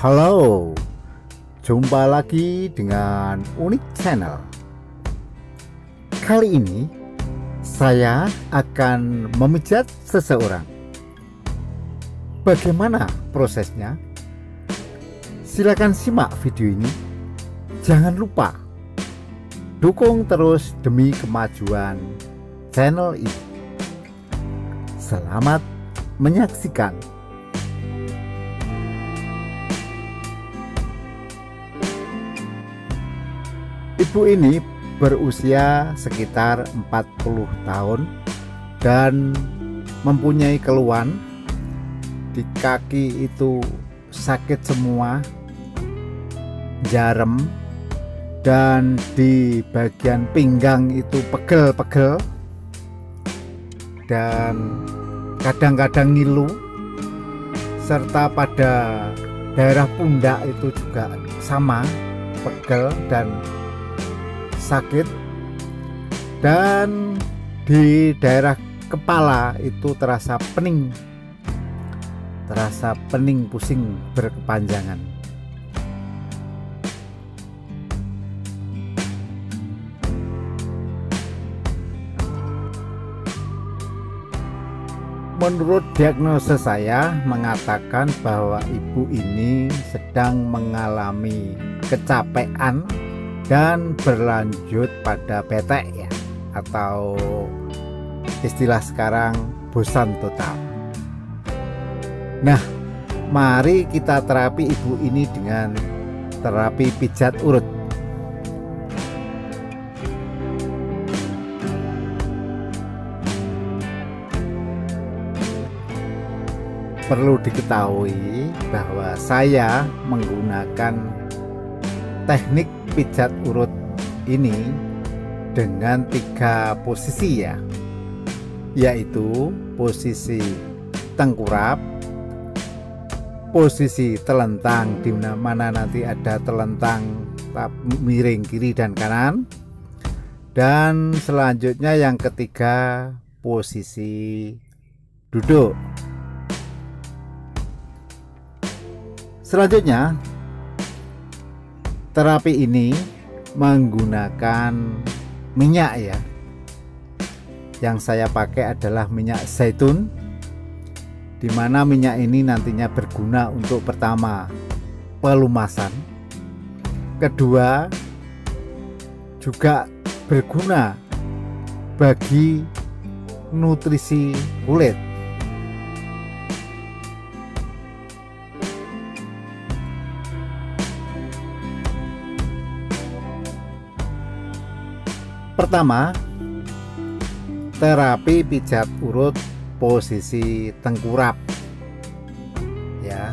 Halo, jumpa lagi dengan Unik Channel. Kali ini saya akan memijat seseorang. Bagaimana prosesnya? Silakan simak video ini. Jangan lupa dukung terus demi kemajuan channel ini. Selamat menyaksikan. Ibu ini berusia sekitar 40 tahun dan mempunyai keluhan di kaki itu sakit semua, jarem, dan di bagian pinggang itu pegel-pegel dan kadang-kadang ngilu, serta pada daerah pundak itu juga sama, pegel dan sakit, dan di daerah kepala itu terasa pening pusing berkepanjangan. Menurut diagnosa saya mengatakan bahwa ibu ini sedang mengalami kecapean dan berlanjut pada bete ya, atau istilah sekarang bosan total. Nah, mari kita terapi ibu ini dengan terapi pijat urut. Perlu diketahui bahwa saya menggunakan teknik pijat urut ini dengan 3 posisi ya, yaitu posisi tengkurap, posisi telentang di mana nanti ada telentang miring kiri dan kanan, dan selanjutnya yang ketiga posisi duduk. Selanjutnya terapi ini menggunakan minyak ya. Yang saya pakai adalah minyak zaitun, di mana minyak ini nantinya berguna untuk pertama pelumasan, kedua juga berguna bagi nutrisi kulit. Pertama, terapi pijat urut posisi tengkurap ya,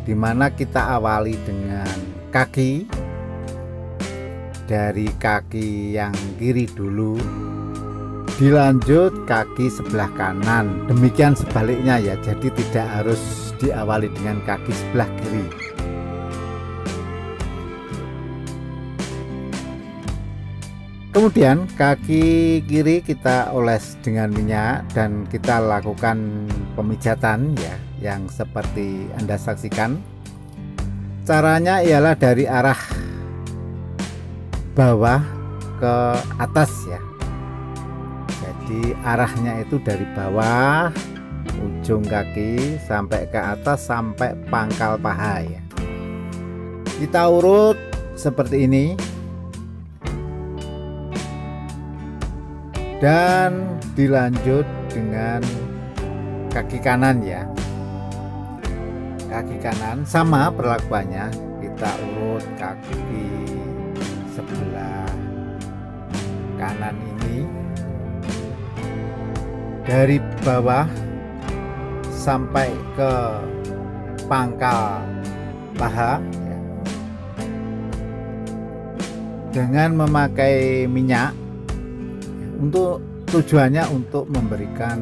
dimana kita awali dengan kaki, dari kaki yang kiri dulu, dilanjut kaki sebelah kanan, demikian sebaliknya ya, jadi tidak harus diawali dengan kaki sebelah kiri. Kemudian kaki kiri kita oles dengan minyak dan kita lakukan pemijatan ya, yang seperti Anda saksikan. Caranya ialah dari arah bawah ke atas ya. Jadi arahnya itu dari bawah ujung kaki sampai ke atas sampai pangkal paha ya. Kita urut seperti ini. Dan dilanjut dengan kaki kanan ya. Kaki kanan sama perlakuannya, kita urut kaki sebelah kanan ini dari bawah sampai ke pangkal paha ya. Dengan memakai minyak, untuk tujuannya untuk memberikan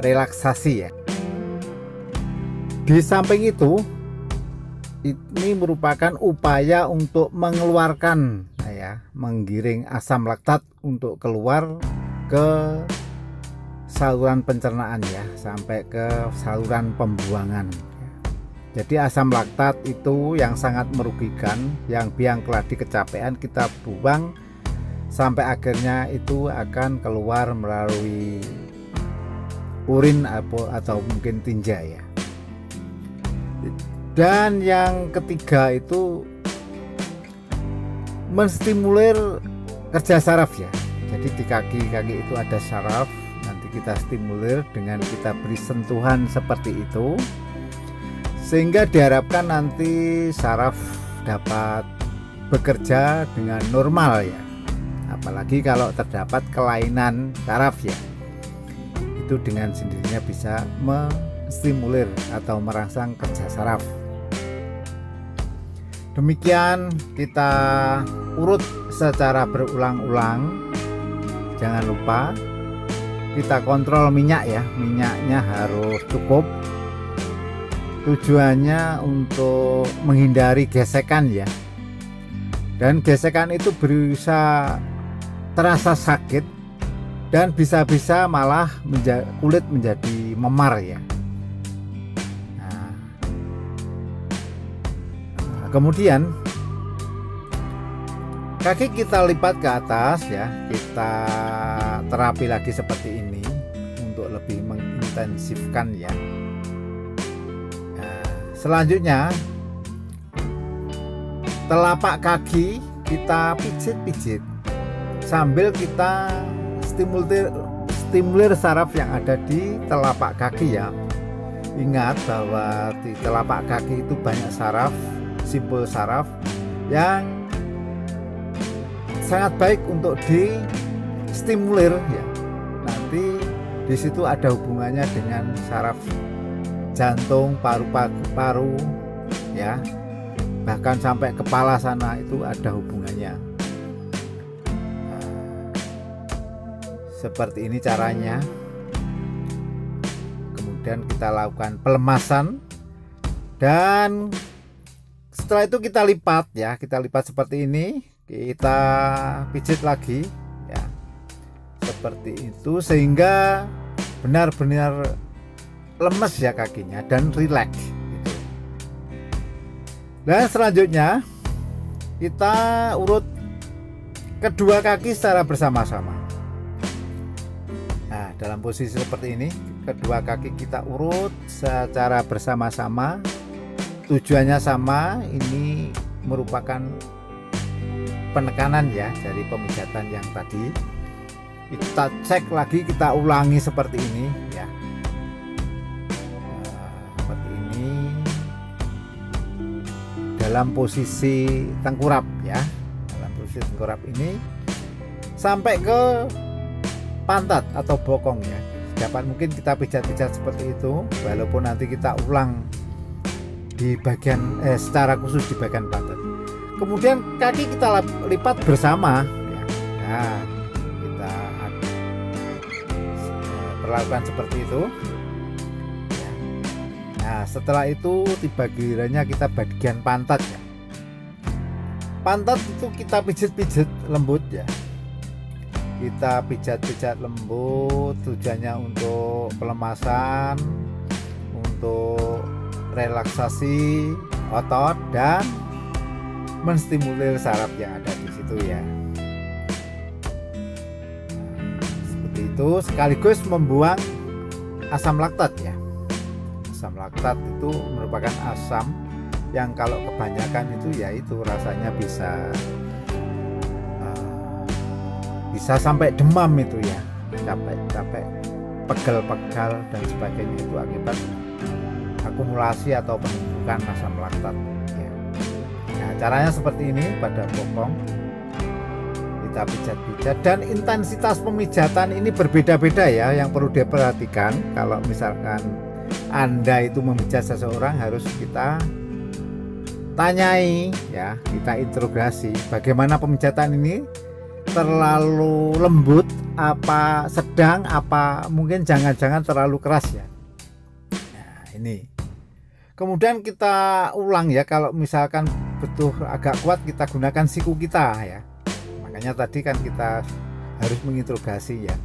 relaksasi ya. Di samping itu, ini merupakan upaya untuk mengeluarkan ya, menggiring asam laktat untuk keluar ke saluran pencernaan ya, sampai ke saluran pembuangan. Jadi asam laktat itu yang sangat merugikan, yang biang keladi kecapean kita buang sampai akhirnya itu akan keluar melalui urin atau mungkin tinja ya. Dan yang ketiga itu menstimulir kerja saraf ya. Jadi di kaki-kaki itu ada saraf, nanti kita stimulir dengan kita beri sentuhan seperti itu, sehingga diharapkan nanti saraf dapat bekerja dengan normal ya. Apalagi kalau terdapat kelainan saraf ya, itu dengan sendirinya bisa menstimulir atau merangsang kerja saraf. Demikian kita urut secara berulang-ulang. Jangan lupa kita kontrol minyak ya, minyaknya harus cukup. Tujuannya untuk menghindari gesekan ya, dan gesekan itu bisa terasa sakit dan bisa-bisa malah kulit menjadi memar ya. Nah, kemudian kaki kita lipat ke atas ya, kita terapi lagi seperti ini untuk lebih mengintensifkan ya. Selanjutnya telapak kaki kita pijit-pijit sambil kita stimulir saraf yang ada di telapak kaki ya. Ingat bahwa di telapak kaki itu banyak saraf, simpul saraf yang sangat baik untuk distimulir ya. Nanti di situ ada hubungannya dengan saraf jantung, paru-paru ya, bahkan sampai kepala sana itu ada hubungannya. Nah, seperti ini caranya. Kemudian kita lakukan pelemasan dan setelah itu kita lipat ya, kita lipat seperti ini, kita pijit lagi ya, seperti itu sehingga benar-benar lemes ya kakinya dan rileks gitu. Dan selanjutnya kita urut kedua kaki secara bersama-sama. Nah, dalam posisi seperti ini kedua kaki kita urut secara bersama-sama. Tujuannya sama, ini merupakan penekanan ya dari pemijatan yang tadi. Kita cek lagi, kita ulangi seperti ini ya. Dalam posisi tengkurap ya, dalam posisi tengkurap ini sampai ke pantat atau bokong ya. Dapat mungkin kita pijat-pijat seperti itu, walaupun nanti kita ulang di bagian secara khusus di bagian pantat. Kemudian kaki kita lipat bersama ya. Nah, kita perlakukan seperti itu. Nah, setelah itu tiba gilirannya kita bagian pantat ya. Pantat itu kita pijit-pijit lembut ya. Kita pijat-pijat lembut, tujuannya untuk pelemasan, untuk relaksasi otot dan menstimulir saraf yang ada di situ ya. Nah, seperti itu, sekaligus membuang asam laktat ya. Asam laktat itu merupakan asam yang kalau kebanyakan itu ya itu rasanya bisa sampai demam itu ya, capek, pegel-pegal dan sebagainya, itu akibat akumulasi atau penumpukan asam laktat ya. Nah, caranya seperti ini pada bokong kita pijat-pijat, dan intensitas pemijatan ini berbeda-beda ya, yang perlu diperhatikan. Kalau misalkan Anda itu memijat seseorang, harus kita tanyai ya, kita interogasi bagaimana pemijatan ini, terlalu lembut apa sedang, apa mungkin jangan-jangan terlalu keras ya. Nah, ini kemudian kita ulang ya, kalau misalkan butuh agak kuat kita gunakan siku kita ya. Makanya tadi kan kita harus menginterogasi ya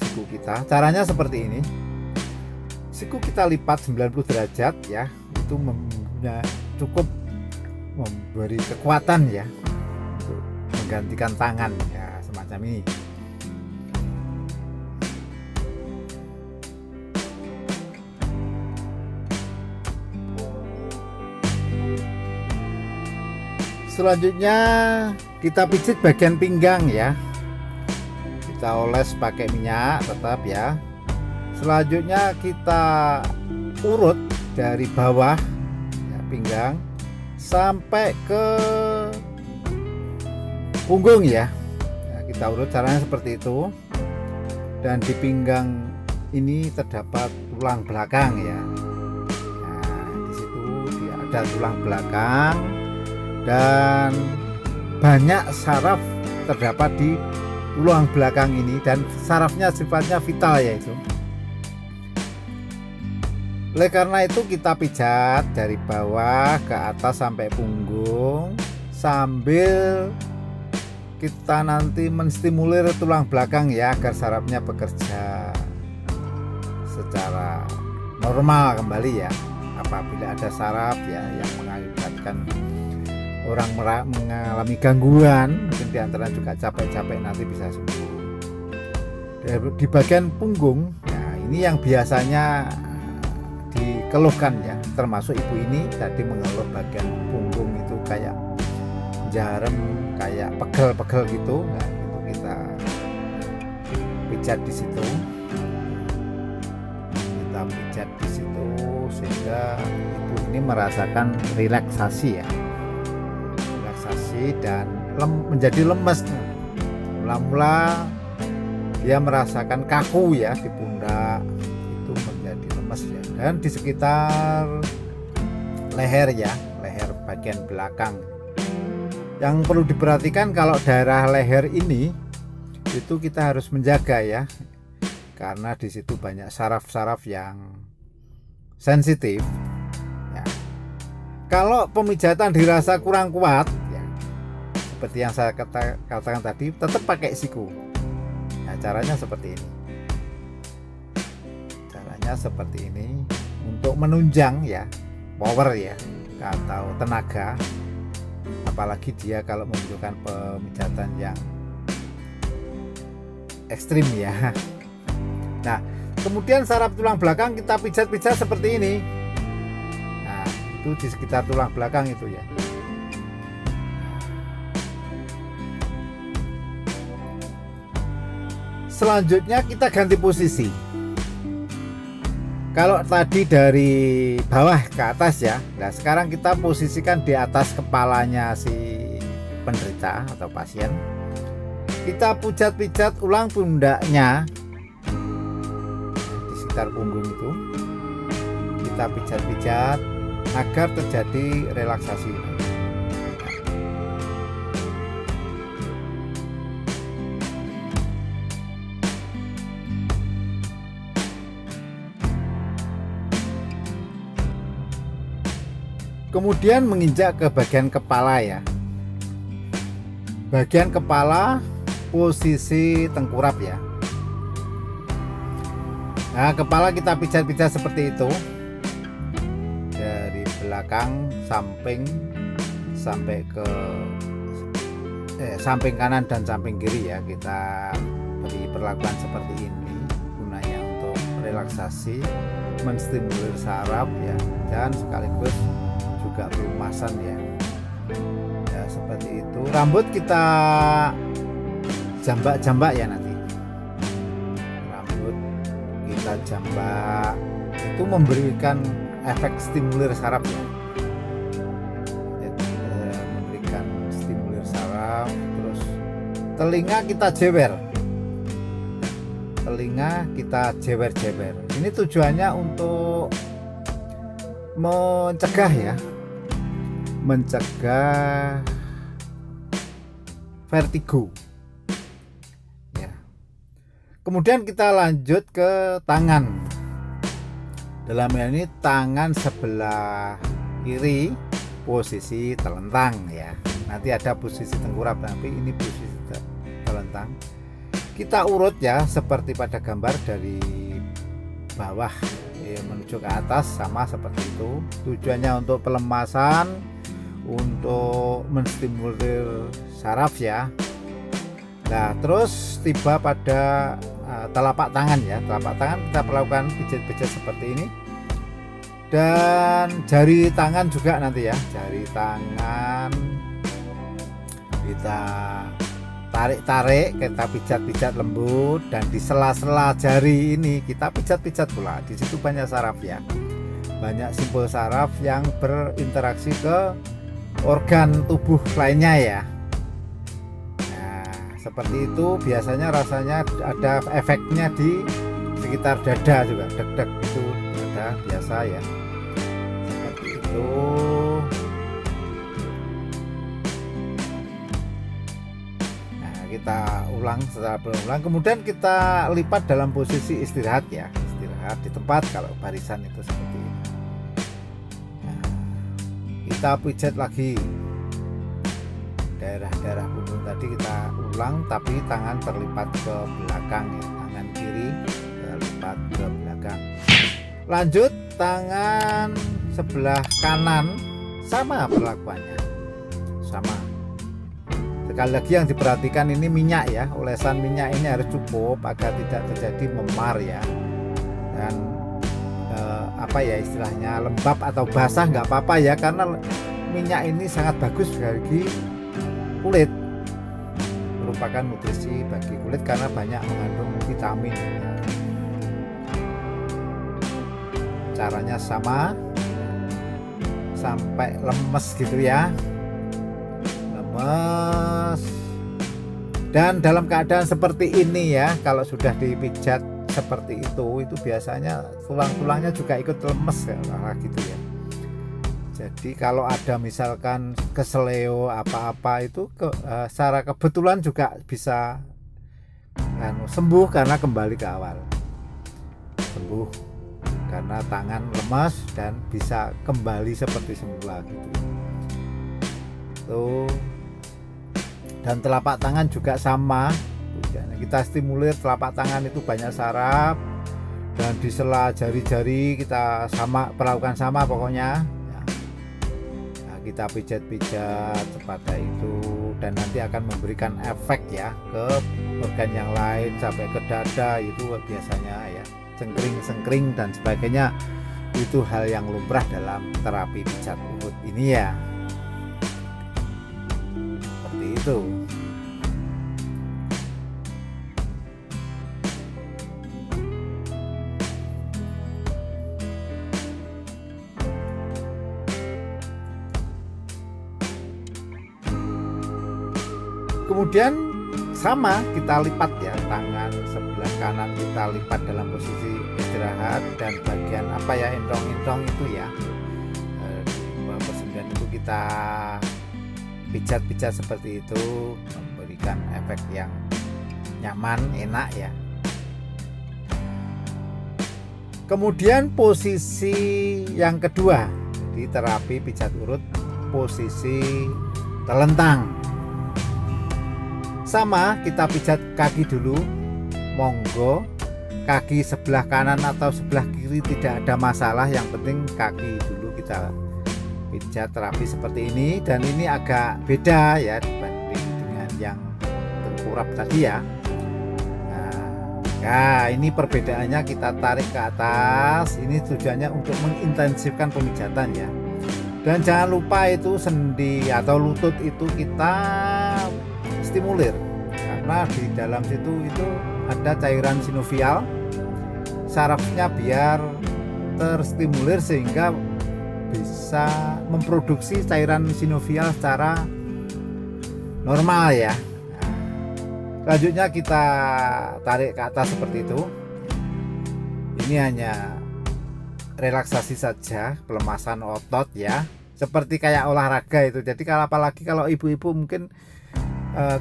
siku kita. Caranya seperti ini, siku kita lipat 90 derajat ya, itu cukup memberi kekuatan ya untuk menggantikan tangan ya, semacam ini. Selanjutnya kita pijit bagian pinggang ya, kita oles pakai minyak tetap ya. Selanjutnya kita urut dari bawah ya, pinggang sampai ke punggung ya. Nah, kita urut caranya seperti itu. Dan di pinggang ini terdapat tulang belakang ya. Nah, di situ ada tulang belakang dan banyak saraf terdapat di tulang belakang ini, dan sarafnya sifatnya vital yaitu. Oleh karena itu kita pijat dari bawah ke atas sampai punggung sambil kita nanti menstimulir tulang belakang ya, agar sarafnya bekerja secara normal kembali ya. Apabila ada saraf ya yang mengakibatkan orang mengalami gangguan, mungkin diantara juga capek-capek, nanti bisa sembuh. Di bagian punggung, nah ini yang biasanya dikeluhkan ya, termasuk ibu ini tadi mengeluh bagian punggung itu kayak jarem, kayak pegel-pegel gitu. Nah itu kita pijat di situ, kita pijat di situ sehingga ibu ini merasakan relaksasi ya, dan menjadi lemes. Mula-mula dia merasakan kaku ya di pundak, itu menjadi lemes ya, dan di sekitar leher ya, leher bagian belakang. Yang perlu diperhatikan kalau daerah leher ini itu kita harus menjaga ya, karena di situ banyak saraf-saraf yang sensitif ya. Kalau pemijatan dirasa kurang kuat, seperti yang saya katakan tadi, tetap pakai siku. Nah, caranya seperti ini. Caranya seperti ini untuk menunjang ya, power ya, atau tenaga. Apalagi dia kalau membutuhkan pemijatan yang ekstrim ya. Nah, kemudian saraf tulang belakang kita pijat-pijat seperti ini. Nah, itu di sekitar tulang belakang itu ya. Selanjutnya kita ganti posisi. Kalau tadi dari bawah ke atas ya, nah sekarang kita posisikan di atas kepalanya si penderita atau pasien. Kita pijat-pijat ulang pundaknya di sekitar punggung itu. Kita pijat-pijat agar terjadi relaksasi. Kemudian menginjak ke bagian kepala ya. Bagian kepala posisi tengkurap ya. Nah, kepala kita pijat-pijat seperti itu. Dari belakang samping sampai ke samping kanan dan samping kiri ya. Kita beri perlakuan seperti ini gunanya untuk relaksasi, menstimulir saraf ya, dan sekaligus juga pelumasan ya. Ya seperti itu. Rambut kita jambak-jambak ya nanti. Rambut kita jambak, itu memberikan efek stimulir saraf ya. Memberikan stimulir saraf. Terus telinga kita jewer. Telinga kita jewer-jewer. Ini tujuannya untuk mencegah ya, mencegah vertigo ya. Kemudian kita lanjut ke tangan. Dalam hal ini tangan sebelah kiri posisi telentang ya. Nanti ada posisi tengkurap, tapi ini posisi telentang. Kita urut ya seperti pada gambar dari bawah menuju ke atas sama seperti itu. Tujuannya untuk pelemasan, untuk menstimulir saraf ya. Nah, terus tiba pada telapak tangan ya. Telapak tangan kita perlakukan pijat-pijat seperti ini. Dan jari tangan juga nanti ya. Jari tangan kita tarik-tarik, kita pijat-pijat lembut, dan di sela-sela jari ini kita pijat-pijat pula. Di situ banyak saraf ya. Banyak simpul saraf yang berinteraksi ke organ tubuh lainnya ya. Seperti itu biasanya rasanya ada efeknya di sekitar dada juga, deg-deg itu ada biasa ya, seperti itu. Nah, kita ulang secara berulang, kemudian kita lipat dalam posisi istirahat ya, istirahat di tempat kalau barisan itu seperti ini. Nah, kita pijat lagi daerah-daerah punggung tadi, kita ulang tapi tangan terlipat ke belakang ya, tangan kiri terlipat ke belakang. Lanjut tangan sebelah kanan, sama perlakuannya, sama. Sekali lagi yang diperhatikan ini minyak ya, olesan minyak ini harus cukup agar tidak terjadi memar ya, dan apa ya istilahnya, lembab atau basah nggak apa-apa ya, karena minyak ini sangat bagus bagi kulit, merupakan nutrisi bagi kulit karena banyak mengandung vitamin. Caranya sama, sampai lemes gitu ya, lemes. Dan dalam keadaan seperti ini ya, kalau sudah dipijat seperti itu biasanya tulang-tulangnya juga ikut lemes ya, gitu ya. Jadi kalau ada misalkan keseleo apa-apa itu secara kebetulan juga bisa sembuh karena kembali ke awal. Sembuh karena tangan lemas dan bisa kembali seperti semula gitu. Tuh. Dan telapak tangan juga sama. Kita stimulir telapak tangan itu banyak saraf, dan di sela jari-jari kita sama perlakukan sama pokoknya. Kita pijat-pijat seperti itu, dan nanti akan memberikan efek ya ke organ yang lain sampai ke dada itu biasanya ya, cengkring-cengkring dan sebagainya. Itu hal yang lumrah dalam terapi pijat urut ini ya, seperti itu. Kemudian sama kita lipat ya, tangan sebelah kanan kita lipat dalam posisi istirahat, dan bagian apa ya, entong-entong itu ya, di bawah persendian itu kita pijat-pijat seperti itu, memberikan efek yang nyaman, enak ya. Kemudian posisi yang kedua di terapi pijat urut, posisi telentang. Sama, kita pijat kaki dulu, monggo. Kaki sebelah kanan atau sebelah kiri tidak ada masalah, yang penting kaki dulu kita pijat terapi seperti ini. Dan ini agak beda ya dibanding dengan yang tengkurap tadi ya. Nah, ini perbedaannya, kita tarik ke atas. Ini tujuannya untuk mengintensifkan pemijatan ya. Dan jangan lupa itu sendi atau lutut itu kita stimulir, karena di dalam situ itu ada cairan sinovial, sarafnya biar terstimulir sehingga bisa memproduksi cairan sinovial secara normal ya. Nah, selanjutnya kita tarik ke atas seperti itu. Ini hanya relaksasi saja, pelemasan otot ya, seperti kayak olahraga itu. Jadi apalagi kalau ibu-ibu mungkin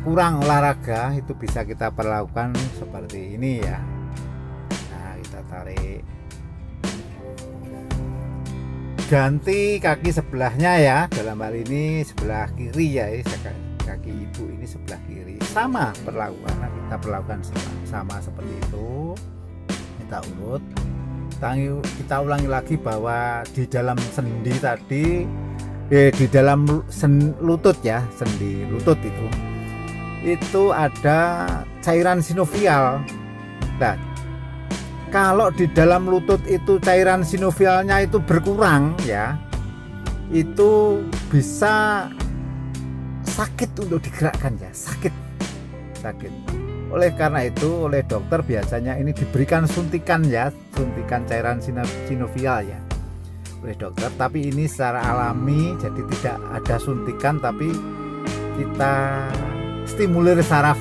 kurang olahraga, itu bisa kita perlakukan seperti ini ya. Nah, kita tarik, ganti kaki sebelahnya ya, dalam hal ini sebelah kiri ya, kaki ibu ini sebelah kiri. Sama perlakuan, kita perlakukan sama seperti itu. Kita urut kita ulangi lagi bahwa di dalam sendi tadi, di dalam lutut ya, sendi lutut itu ada cairan sinovial. Nah, kalau di dalam lutut itu cairan sinovialnya itu berkurang ya, itu bisa sakit untuk digerakkan ya, sakit. Oleh karena itu, oleh dokter biasanya ini diberikan suntikan ya, suntikan cairan sinovial ya oleh dokter. Tapi ini secara alami, jadi tidak ada suntikan, tapi kita stimulir saraf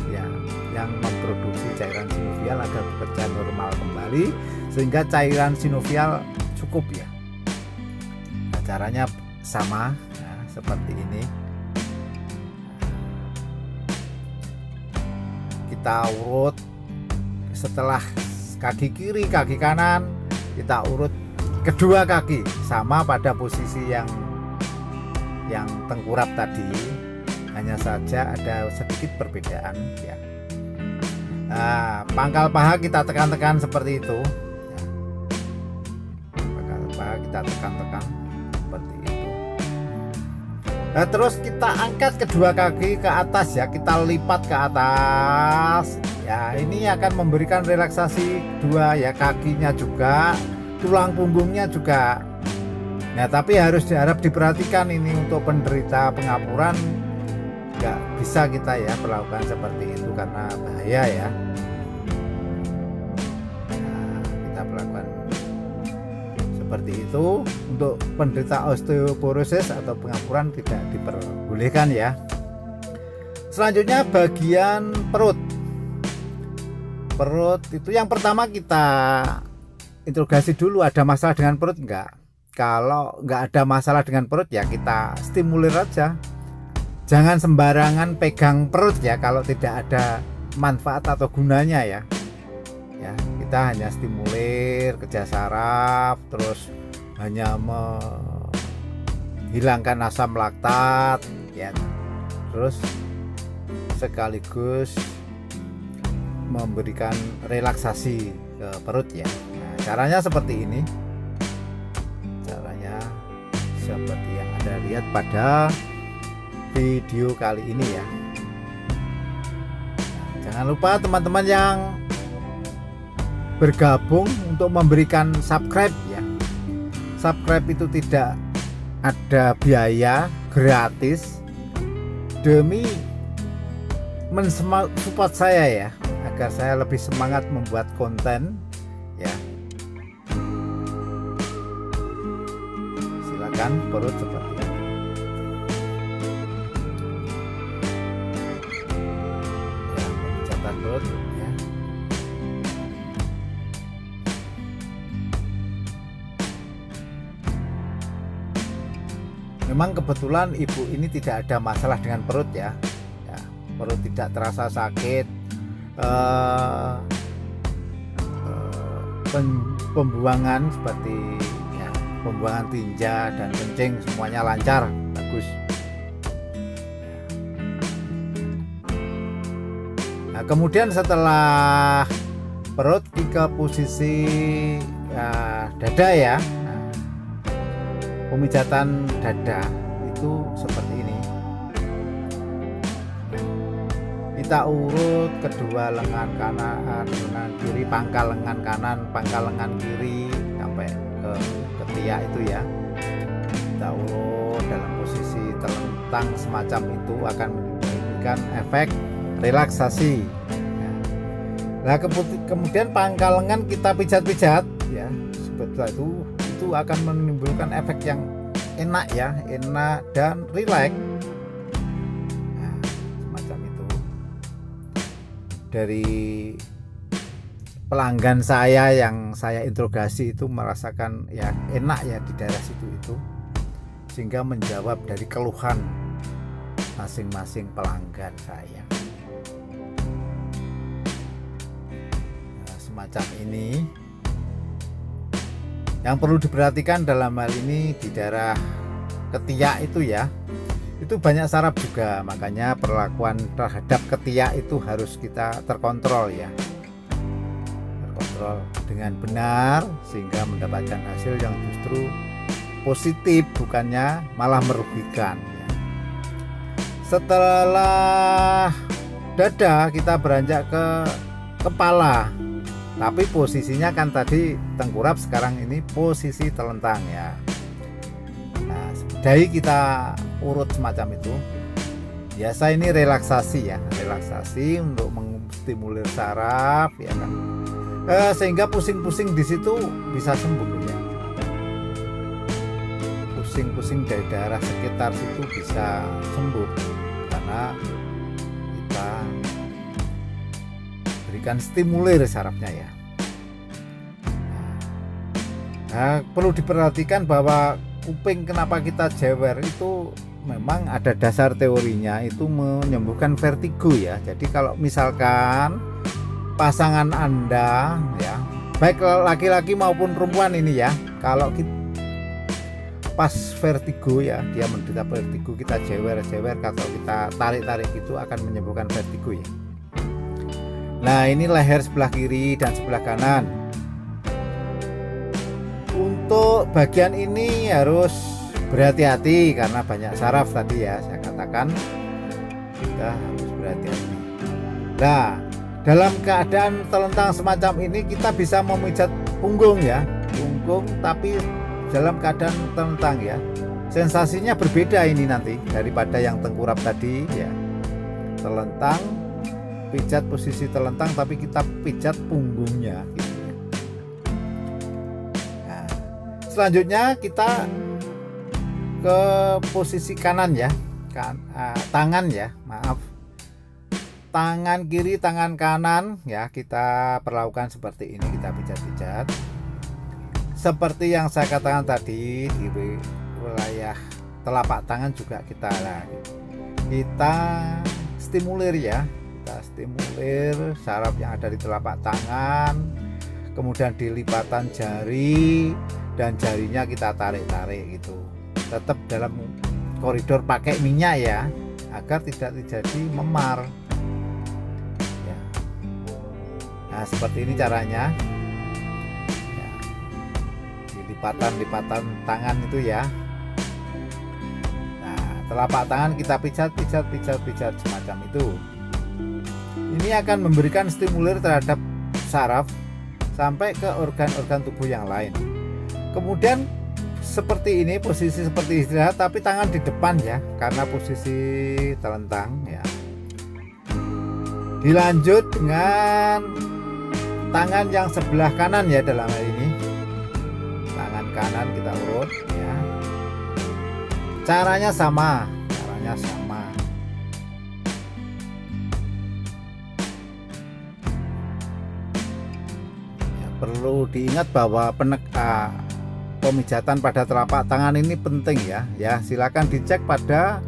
ya, yang memproduksi cairan sinovial agar bekerja normal kembali, sehingga cairan sinovial cukup ya. Nah, caranya sama ya, seperti ini. Kita urut setelah kaki kiri, kaki kanan, kita urut kedua kaki sama pada posisi yang tengkurap tadi, hanya saja ada sedikit perbedaan ya. Nah, pangkal paha kita tekan-tekan seperti itu ya. Pangkal paha kita tekan-tekan seperti itu. Nah, terus kita angkat kedua kaki ke atas ya, kita lipat ke atas ya. Ini akan memberikan relaksasi dua ya, kakinya juga, tulang punggungnya juga. Nah, tapi harus diperhatikan ini untuk penderita pengapuran, nggak bisa kita ya melakukan seperti itu karena bahaya ya. Nah, kita melakukan seperti itu. Untuk penderita osteoporosis atau pengapuran tidak diperbolehkan ya. Selanjutnya bagian perut itu yang pertama kita interogasi dulu, ada masalah dengan perut enggak. Kalau enggak ada masalah dengan perut ya kita stimulir aja, jangan sembarangan pegang perut ya kalau tidak ada manfaat atau gunanya ya. Kita hanya stimulir kerja saraf, terus hanya menghilangkan asam laktat ya, terus sekaligus memberikan relaksasi ke perut ya. Nah, caranya seperti ini, caranya seperti yang Anda lihat pada video kali ini ya. Nah, jangan lupa teman-teman yang bergabung untuk memberikan subscribe ya. Subscribe itu tidak ada biaya, gratis, demi mensupport saya ya, agar saya lebih semangat membuat konten ya. Silakan perut seperti ini. Ya, pemijatan perut ya. Memang kebetulan ibu ini tidak ada masalah dengan perut ya, perut tidak terasa sakit, pembuangan seperti ya, pembuangan tinja dan kencing semuanya lancar, bagus. Nah, kemudian setelah perut ke posisi dada ya. Pemijatan dada itu seperti ini. Kita urut kedua lengan kanan, lengan kiri, pangkal lengan kanan, pangkal lengan kiri sampai ke ketiak itu ya. Kita urut dalam posisi terlentang semacam itu akan memberikan efek relaksasi. Nah, kemudian pangkal lengan kita pijat-pijat ya, seperti itu akan menimbulkan efek yang enak ya, enak dan rileks. Nah, semacam itu. Dari pelanggan saya yang saya interogasi itu merasakan ya enak ya di daerah situ itu, sehingga menjawab dari keluhan masing-masing pelanggan saya. Nah, semacam ini. Yang perlu diperhatikan dalam hal ini di daerah ketiak itu ya, itu banyak saraf juga, makanya perlakuan terhadap ketiak itu harus kita terkontrol ya, terkontrol. kontrol dengan benar sehingga mendapatkan hasil yang justru positif, bukannya malah merugikan ya. Setelah dada kita beranjak ke kepala, tapi posisinya kan tadi tengkurap, sekarang ini posisi telentang ya. Nah, dari kita urut semacam itu. Biasa ini relaksasi ya, relaksasi untuk mengstimulir saraf ya kan. Sehingga pusing-pusing di situ bisa sembuh ya. Pusing-pusing dari daerah sekitar situ bisa sembuh karena kita berikan stimulir sarafnya ya. Nah, perlu diperhatikan bahwa kuping kenapa kita jewer itu memang ada dasar teorinya, itu menyembuhkan vertigo ya. Jadi kalau misalkan pasangan Anda ya, baik laki-laki maupun perempuan ini ya, kalau kita pas vertigo ya, dia menderita vertigo, kita jewer-jewer atau kita tarik-tarik itu akan menyembuhkan vertigo ya. Nah, ini leher sebelah kiri dan sebelah kanan. Untuk bagian ini harus berhati-hati karena banyak saraf tadi ya, saya katakan kita harus berhati-hati. Nah, dalam keadaan telentang semacam ini kita bisa memijat punggung ya, punggung tapi dalam keadaan telentang ya. Sensasinya berbeda ini nanti daripada yang tengkurap tadi ya. Telentang, pijat posisi telentang tapi kita pijat punggungnya gitu ya. Nah, selanjutnya kita ke posisi kanan ya, tangan ya, maaf, tangan kiri, tangan kanan ya, kita perlakukan seperti ini, kita pijat-pijat seperti yang saya katakan tadi. Di wilayah telapak tangan juga kita stimulir ya, kita stimulir saraf yang ada di telapak tangan, kemudian di lipatan jari dan jarinya kita tarik-tarik gitu, tetap dalam koridor pakai minyak ya, agar tidak terjadi memar ya. Nah, seperti ini caranya ya. Di lipatan tangan itu ya. Nah, telapak tangan kita pijat semacam itu. Ini akan memberikan stimulir terhadap saraf sampai ke organ-organ tubuh yang lain. Kemudian seperti ini, posisi seperti istirahat tapi tangan di depan ya, karena posisi telentang ya. Dilanjut dengan tangan yang sebelah kanan ya, dalam hal ini tangan kanan kita urut ya. Caranya sama ya, perlu diingat bahwa pemijatan pada telapak tangan ini penting ya. Silakan dicek pada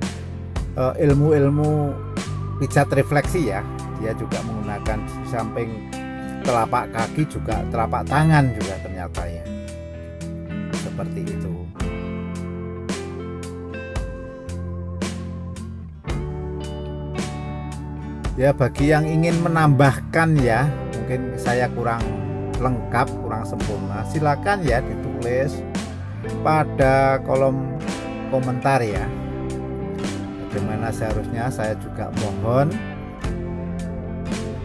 ilmu-ilmu pijat refleksi ya. Dia juga menggunakan samping telapak kaki juga telapak tangan juga ternyata ya. Seperti itu. Ya, bagi yang ingin menambahkan ya, mungkin saya kurang lengkap, kurang sempurna, silakan ya ditulis pada kolom komentar ya. Bagaimana seharusnya, saya juga mohon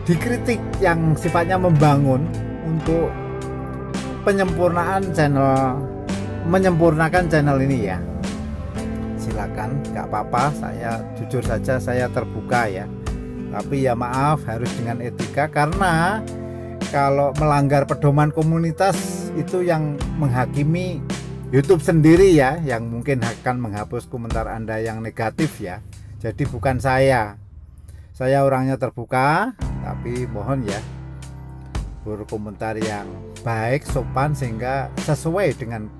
dikritik yang sifatnya membangun untuk menyempurnakan channel ini ya. Silakan, nggak apa-apa, saya jujur saja saya terbuka ya. Tapi ya maaf, harus dengan etika, karena kalau melanggar pedoman komunitas itu yang menghakimi YouTube sendiri ya, yang mungkin akan menghapus komentar Anda yang negatif ya. Jadi bukan saya orangnya terbuka, tapi mohon ya berkomentar yang baik, sopan, sehingga sesuai dengan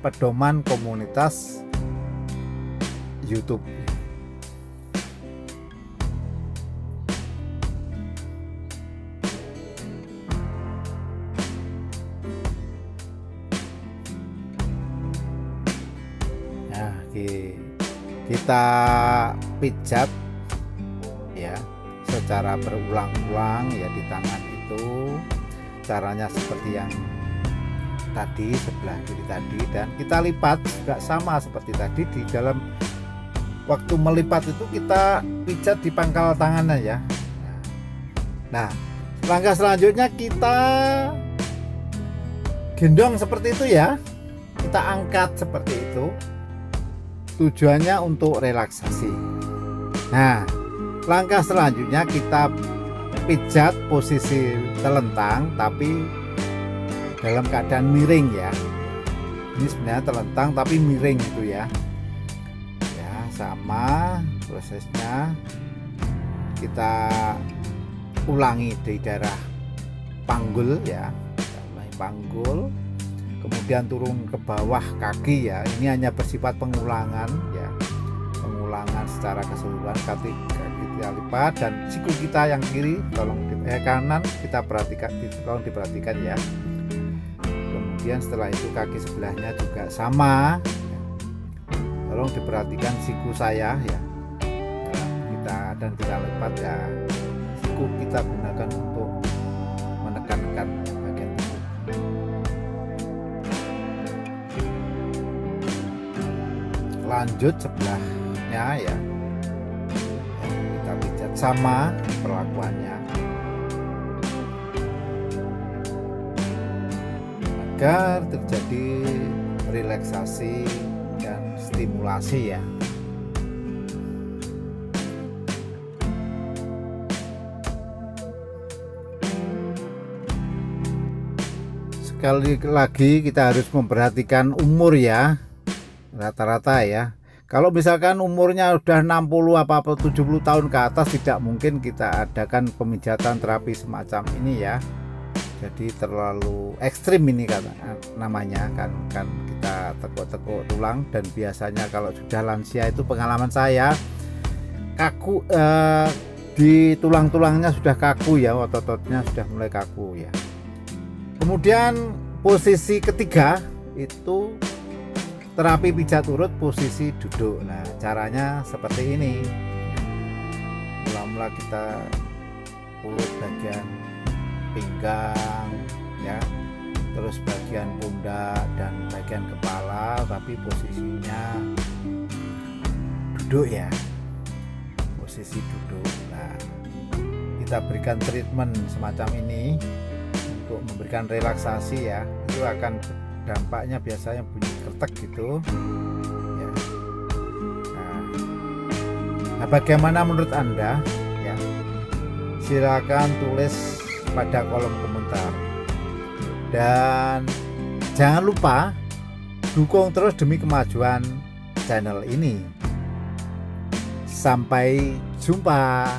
pedoman komunitas YouTube. Kita pijat ya secara berulang-ulang ya di tangan itu caranya seperti yang tadi, sebelah kiri tadi, dan kita lipat juga sama seperti tadi. Di dalam waktu melipat itu kita pijat di pangkal tangannya ya. Nah, langkah selanjutnya kita gendong seperti itu ya, kita angkat seperti itu, tujuannya untuk relaksasi. Nah, langkah selanjutnya kita pijat posisi telentang tapi dalam keadaan miring ya. Ini sebenarnya telentang tapi miring itu ya. Ya, sama prosesnya kita ulangi di daerah panggul ya. Kita ulangi panggul, kemudian turun ke bawah kaki ya. Ini hanya bersifat pengulangan ya. Pengulangan secara keseluruhan. Kaki kita lipat, dan siku kita yang kiri kanan kita perhatikan, tolong diperhatikan ya. Kemudian setelah itu kaki sebelahnya juga sama, tolong diperhatikan siku saya ya. Dan kita lipat ya, siku kita gunakan untuk menekan-nekan bagian tubuh. Lanjut sebelahnya ya, kita pijat sama perlakuannya agar terjadi relaksasi dan stimulasi ya. Sekali lagi kita harus memperhatikan umur ya, rata-rata ya. Kalau misalkan umurnya udah 60 apa 70 tahun ke atas, tidak mungkin kita adakan pemijatan terapi semacam ini ya. Jadi terlalu ekstrim ini kata namanya, kan kita tekuk-tekuk tulang, dan biasanya kalau sudah lansia itu pengalaman saya kaku, di tulang-tulangnya sudah kaku ya, otot-ototnya sudah mulai kaku ya. Kemudian posisi ketiga itu terapi pijat urut posisi duduk. Nah, caranya seperti ini. Mula-mula kita urut bagian pinggang ya, terus bagian pundak dan bagian kepala, tapi posisinya duduk ya, posisi duduk. Nah, kita berikan treatment semacam ini untuk memberikan relaksasi ya. Itu akan dampaknya biasanya bunyi kretek gitu ya. Nah, bagaimana menurut Anda ya? Silakan tulis pada kolom komentar, dan jangan lupa dukung terus demi kemajuan channel ini. Sampai jumpa.